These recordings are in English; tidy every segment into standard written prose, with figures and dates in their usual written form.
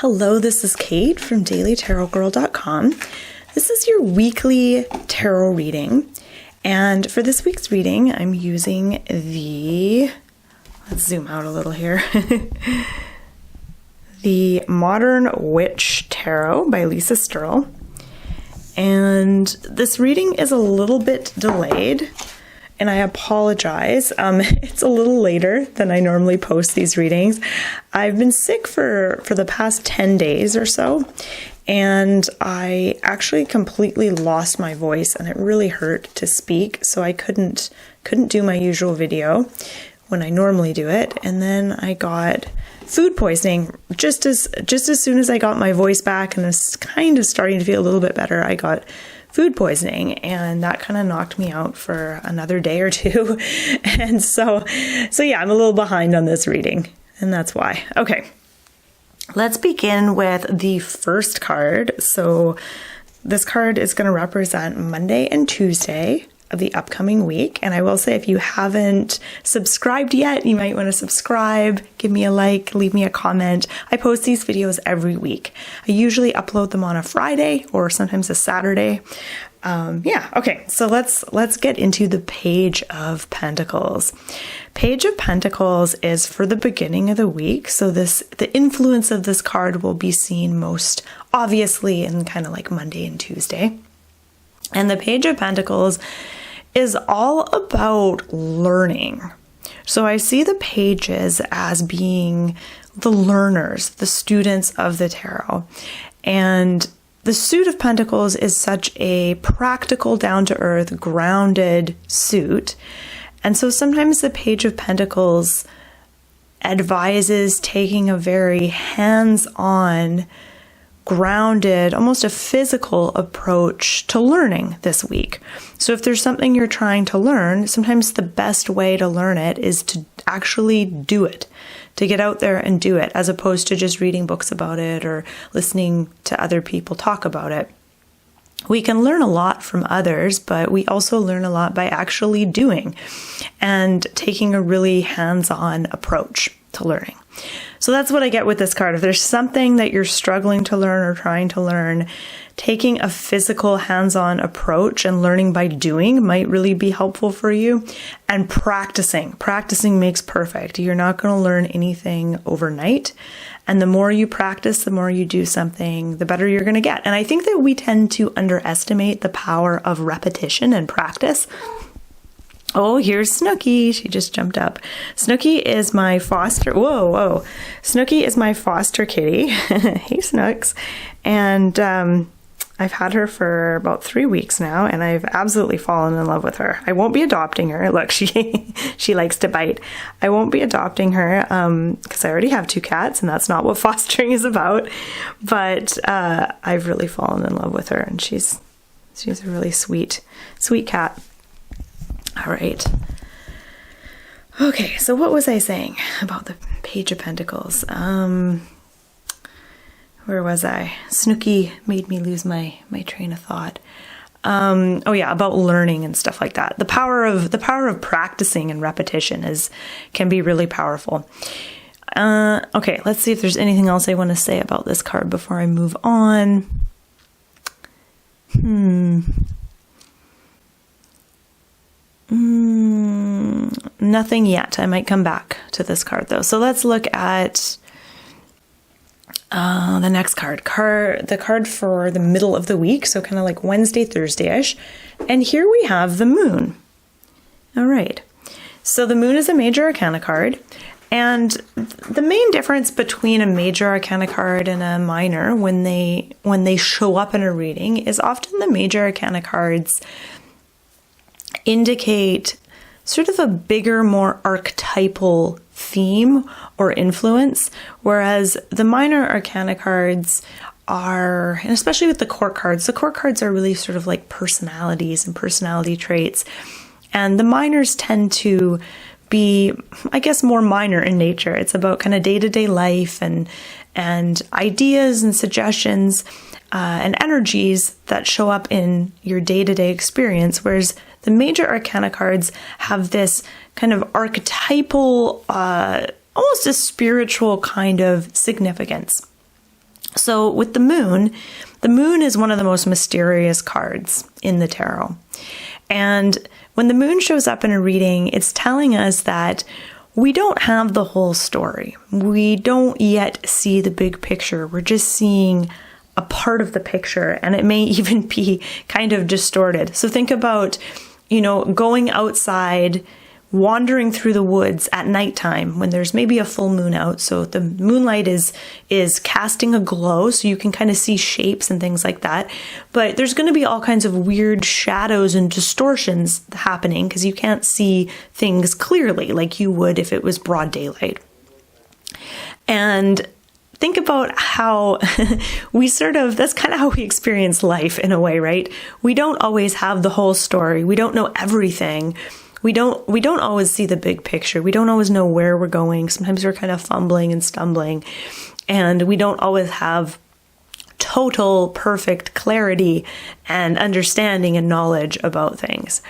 Hello, this is Kate from dailytarotgirl.com. This is your weekly tarot reading. And for this week's reading, I'm using let's zoom out a little here, the Modern Witch Tarot by Sterle. And this reading is a little bit delayed, and I apologize. It's a little later than I normally post these readings. I've been sick for the past 10 days or so, and I actually completely lost my voice, and it really hurt to speak, so I couldn't do my usual video when I normally do it. And then I got food poisoning just as soon as I got my voice back and was kind of starting to feel a little bit better. I got food poisoning, and that kind of knocked me out for another day or two. And so yeah, I'm a little behind on this reading, and that's why. Okay, let's begin with the first card. So this card is going to represent Monday and Tuesday of the upcoming week. And I will say, if you haven't subscribed yet, you might want to subscribe, give me a like, leave me a comment. I post these videos every week. I usually upload them on a Friday or sometimes a Saturday. Okay, so let's get into the Page of Pentacles. Page of Pentacles is for the beginning of the week. So the influence of this card will be seen most obviously in kind of like Monday and Tuesday. And the Page of Pentacles is all about learning. So I see the pages as being the learners, the students of the tarot. And the suit of Pentacles is such a practical, down-to-earth, grounded suit. And so sometimes the Page of Pentacles advises taking a very hands-on, grounded, almost a physical approach to learning this week. So if there's something you're trying to learn, sometimes the best way to learn it is to actually do it, to get out there and do it, as opposed to just reading books about it or listening to other people talk about it. We can learn a lot from others, but we also learn a lot by actually doing and taking a really hands-on approach to learning. So that's what I get with this card. If there's something that you're struggling to learn or trying to learn, taking a physical hands-on approach and learning by doing might really be helpful for you. And practicing makes perfect. You're not going to learn anything overnight. And the more you practice, the more you do something, the better you're going to get. And I think that we tend to underestimate the power of repetition and practice. Oh, here's Snooky. She just jumped up. Snooky is my foster. Whoa. Snooky is my foster kitty. Hey, Snooks. And I've had her for about 3 weeks now, and I've absolutely fallen in love with her. I won't be adopting her. Look, she likes to bite. I won't be adopting her because I already have 2 cats, and that's not what fostering is about. But I've really fallen in love with her, and she's a really sweet cat. All right. Okay, so what was I saying about the Page of Pentacles? Where was I? Snooky made me lose my train of thought. About learning and stuff like that. The power of practicing and repetition can be really powerful. Okay, let's see if there's anything else I want to say about this card before I move on. Nothing yet. I might come back to this card though. So let's look at the next card, the card for the middle of the week. So kind of like Wednesday, Thursday-ish. And here we have the Moon. All right. So the Moon is a major arcana card. And the main difference between a major arcana card and a minor when they show up in a reading is often the major arcana cards indicate sort of a bigger, more archetypal theme or influence, whereas the minor arcana cards are, and especially with the court cards are really sort of like personalities and personality traits, and the minors tend to be, I guess, more minor in nature. It's about kind of day-to-day life and ideas and suggestions and energies that show up in your day-to-day experience, whereas the major arcana cards have this kind of archetypal, almost a spiritual kind of significance. So with the moon is one of the most mysterious cards in the tarot. And when the moon shows up in a reading, it's telling us that we don't have the whole story. We don't yet see the big picture. We're just seeing a part of the picture, and it may even be kind of distorted. So think about, going outside, wandering through the woods at nighttime when there's maybe a full moon out. So the moonlight is casting a glow, so you can kind of see shapes and things like that. But there's going to be all kinds of weird shadows and distortions happening because you can't see things clearly like you would if it was broad daylight. And think about how that's kind of how we experience life in a way, right? We don't always have the whole story. We don't know everything. We don't always see the big picture. We don't always know where we're going. Sometimes we're kind of fumbling and stumbling, and we don't always have total perfect clarity and understanding and knowledge about things.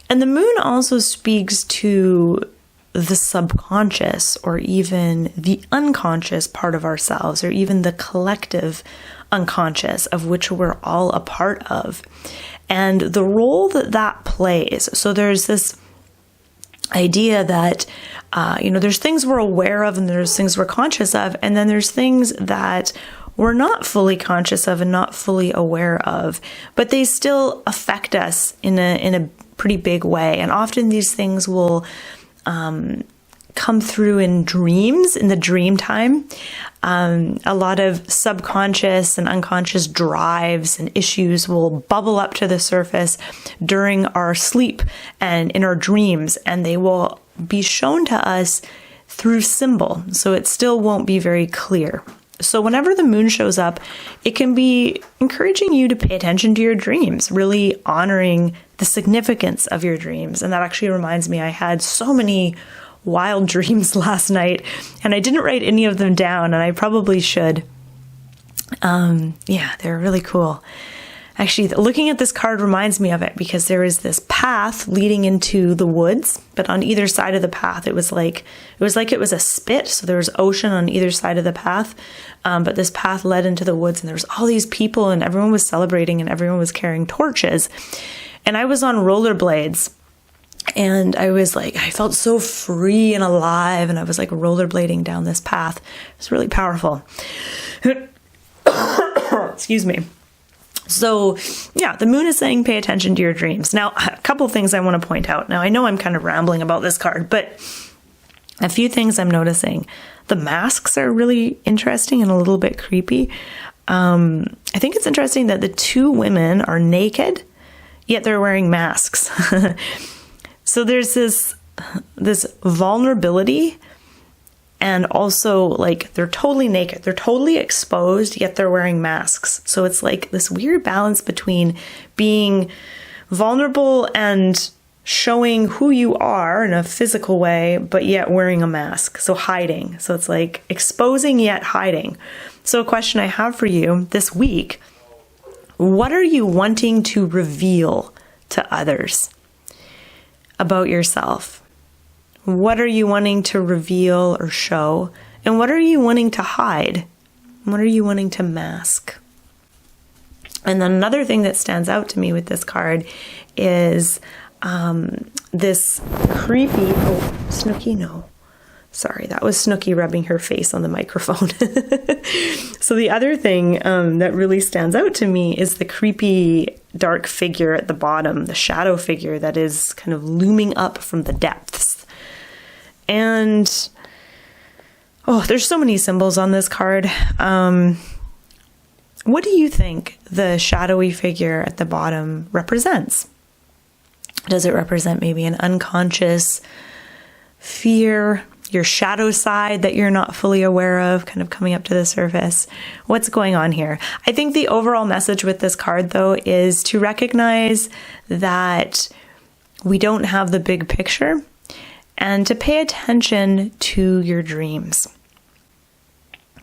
And the moon also speaks to the subconscious, or even the unconscious part of ourselves, or even the collective unconscious of which we're all a part of, and the role that plays. So there's this idea that, there's things we're aware of and there's things we're conscious of, and then there's things that we're not fully conscious of and not fully aware of, but they still affect us in a pretty big way. And often these things will come through in dreams, in the dream time. A lot of subconscious and unconscious drives and issues will bubble up to the surface during our sleep and in our dreams, and they will be shown to us through symbol. So it still won't be very clear. So whenever the moon shows up, it can be encouraging you to pay attention to your dreams, really honoring the significance of your dreams. And that actually reminds me, I had so many wild dreams last night, and I didn't write any of them down, and I probably should. They're really cool. Actually, looking at this card reminds me of it, because there is this path leading into the woods, but on either side of the path, it was like it was a spit. So there was ocean on either side of the path, but this path led into the woods, and there was all these people, and everyone was celebrating, and everyone was carrying torches. And I was on rollerblades, and I felt so free and alive, and I was like rollerblading down this path. It was really powerful. Excuse me. So yeah, the moon is saying pay attention to your dreams. Now, a couple things I want to point out. Now, I know I'm kind of rambling about this card, but a few things I'm noticing. The masks are really interesting and a little bit creepy. I think it's interesting that the two women are naked, yet they're wearing masks. So there's this vulnerability, and also like they're totally naked. They're totally exposed, yet they're wearing masks. So it's like this weird balance between being vulnerable and showing who you are in a physical way, but yet wearing a mask. So hiding. So it's like exposing yet hiding. So a question I have for you this week: what are you wanting to reveal to others about yourself? What are you wanting to reveal or show? And what are you wanting to hide? What are you wanting to mask? And then another thing that stands out to me with this card is this creepy... Oh, Snooki, no. Sorry, that was Snooki rubbing her face on the microphone. So the other thing that really stands out to me is the creepy dark figure at the bottom, the shadow figure that is kind of looming up from the depths. And, there's so many symbols on this card. What do you think the shadowy figure at the bottom represents? Does it represent maybe an unconscious fear, your shadow side that you're not fully aware of, kind of coming up to the surface? What's going on here? I think the overall message with this card, though, is to recognize that we don't have the big picture, and to pay attention to your dreams.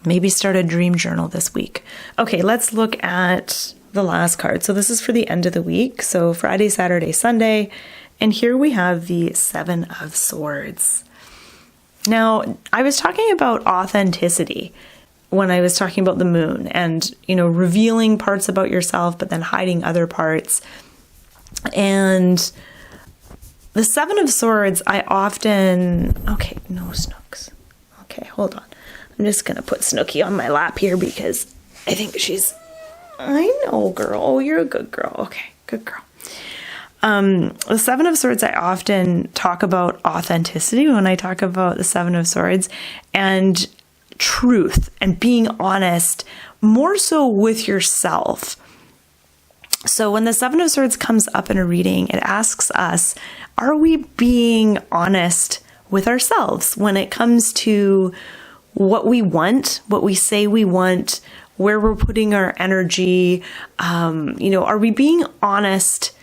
Maybe start a dream journal this week. Okay, let's look at the last card. So this is for the end of the week. So Friday, Saturday, Sunday. And here we have the Seven of Swords. Now, I was talking about authenticity. when I was talking about the moon and, revealing parts about yourself, but then hiding other parts. And the Seven of Swords, okay, no Snooks. Okay, hold on. I'm just going to put Snooky on my lap here because I think I know, girl. Oh, you're a good girl. Okay, good girl. The Seven of Swords, I often talk about authenticity when I talk about the Seven of Swords and truth and being honest, more so with yourself. So when the Seven of Swords comes up in a reading, it asks us, are we being honest with ourselves when it comes to what we want, what we say we want, where we're putting our energy? Are we being honest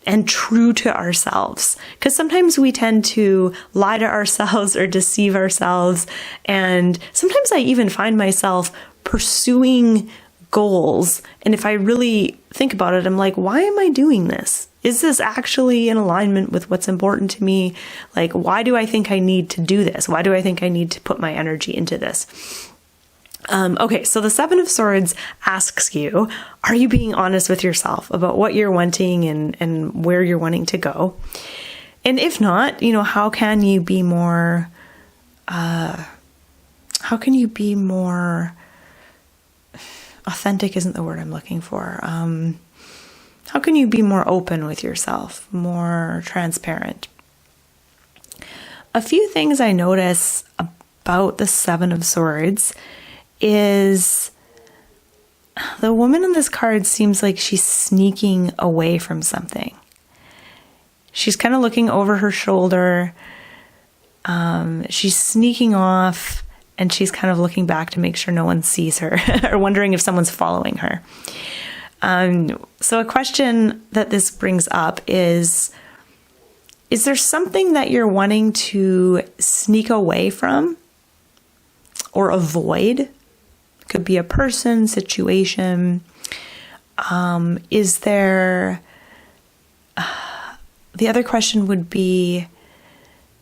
and true to ourselves? Because sometimes we tend to lie to ourselves or deceive ourselves. And sometimes I even find myself pursuing goals. And if I really think about it, I'm like, why am I doing this? Is this actually in alignment with what's important to me? Like, why do I think I need to do this? Why do I think I need to put my energy into this? Okay, so the Seven of Swords asks you, are you being honest with yourself about what you're wanting and where you're wanting to go? And if not, how can you be more authentic isn't the word I'm looking for. How can you be more open with yourself, more transparent? A few things I notice about the Seven of Swords is the woman in this card seems like she's sneaking away from something. She's kind of looking over her shoulder. She's sneaking off and she's kind of looking back to make sure no one sees her or wondering if someone's following her. So a question that this brings up is there something that you're wanting to sneak away from or avoid? Could be a person, situation. Is there, the other question would be,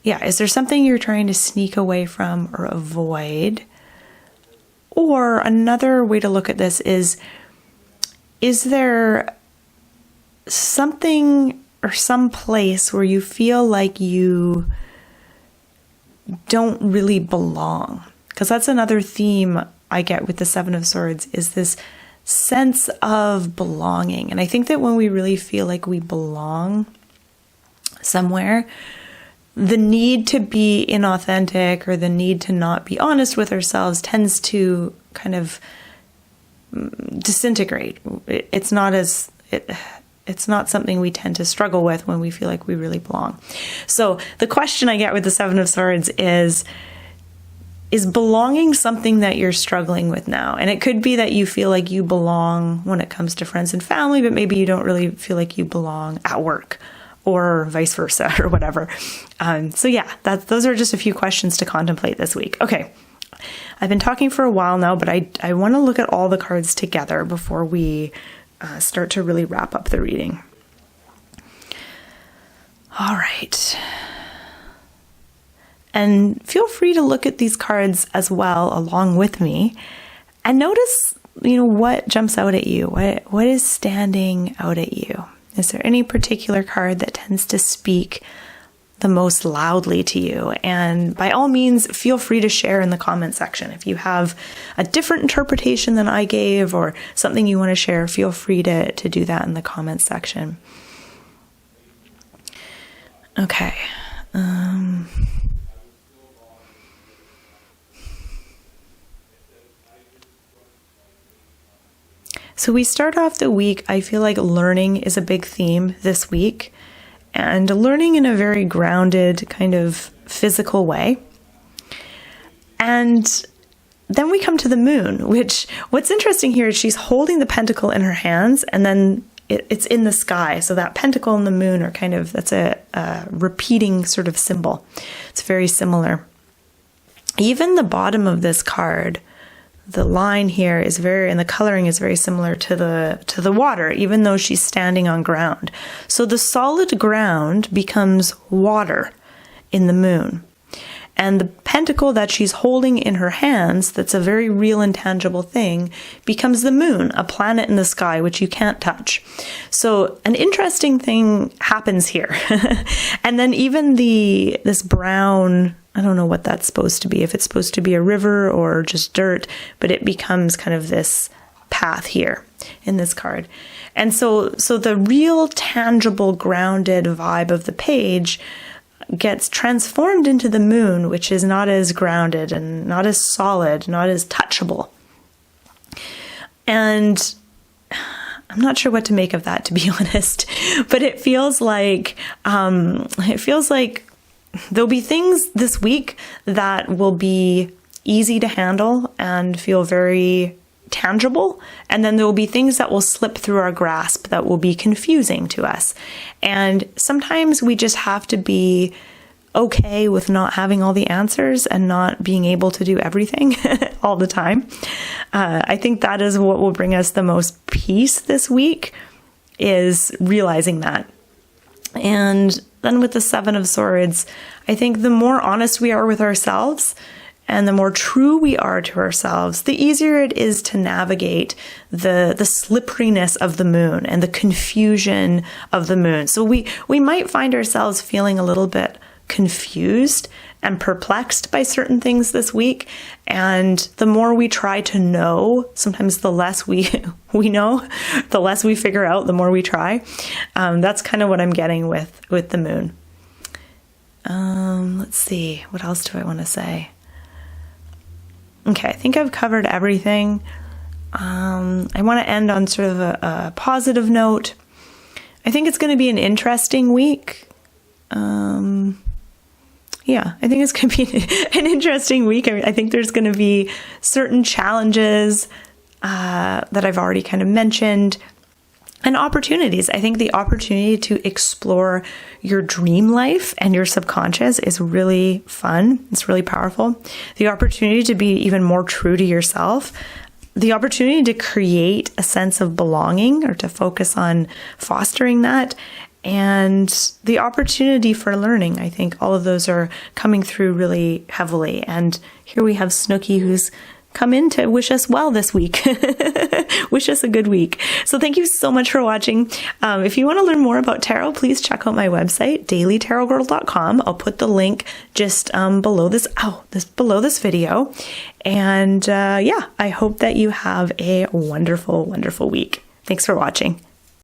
is there something you're trying to sneak away from or avoid? Or another way to look at this is there something or some place where you feel like you don't really belong? Because that's another theme I get with the Seven of Swords, is this sense of belonging. And I think that when we really feel like we belong somewhere, the need to be inauthentic or the need to not be honest with ourselves tends to kind of disintegrate. It's not something we tend to struggle with when we feel like we really belong. So the question I get with the Seven of Swords is belonging something that you're struggling with now? And it could be that you feel like you belong when it comes to friends and family, but maybe you don't really feel like you belong at work or vice versa or whatever. Those are just a few questions to contemplate this week. Okay. I've been talking for a while now, but I want to look at all the cards together before we start to really wrap up the reading. All right. And feel free to look at these cards as well along with me and notice, what jumps out at you. What is standing out at you? Is there any particular card that tends to speak the most loudly to you? And by all means, feel free to share in the comment section. If you have a different interpretation than I gave or something you want to share, feel free to do that in the comment section. Okay. So we start off the week, I feel like learning is a big theme this week, and learning in a very grounded, kind of physical way. And then we come to the moon, which what's interesting here is she's holding the pentacle in her hands, and then it's in the sky. So that pentacle and the moon are that's a repeating sort of symbol. It's very similar. Even the bottom of this card, the line here is and the coloring is very similar to the water, even though she's standing on ground. So the solid ground becomes water in the moon. And the pentacle that she's holding in her hands, that's a very real and tangible thing, becomes the moon, a planet in the sky, which you can't touch. So an interesting thing happens here. And then even this brown, I don't know what that's supposed to be, if it's supposed to be a river or just dirt, but it becomes kind of this path here in this card. And so the real tangible grounded vibe of the page gets transformed into the moon, which is not as grounded and not as solid, not as touchable. And I'm not sure what to make of that, to be honest, but it feels like there'll be things this week that will be easy to handle and feel very tangible, and then there will be things that will slip through our grasp that will be confusing to us. And sometimes we just have to be okay with not having all the answers and not being able to do everything all the time. I think that is what will bring us the most peace this week, is realizing that. And then with the Seven of Swords, I think the more honest we are with ourselves and the more true we are to ourselves, the easier it is to navigate the slipperiness of the moon and the confusion of the moon. So we might find ourselves feeling a little bit confused and perplexed by certain things this week. And the more we try to know, sometimes the less we know, the less we figure out, the more we try. That's kind of what I'm getting with the moon. Let's see, what else do I want to say? Okay, I think I've covered everything. I want to end on sort of a positive note. I think it's going to be an interesting week. Yeah, I think it's going to be an interesting week. I think there's going to be certain challenges that I've already kind of mentioned, and opportunities. I think the opportunity to explore your dream life and your subconscious is really fun. It's really powerful. The opportunity to be even more true to yourself. The opportunity to create a sense of belonging or to focus on fostering that. And the opportunity for learning. I think all of those are coming through really heavily. And here we have Snooki, who's come in to wish us well this week. Wish us a good week. So thank you so much for watching. If you want to learn more about tarot, please check out my website, dailytarotgirl.com. I'll put the link just below this video. And yeah, I hope that you have a wonderful, wonderful week. Thanks for watching.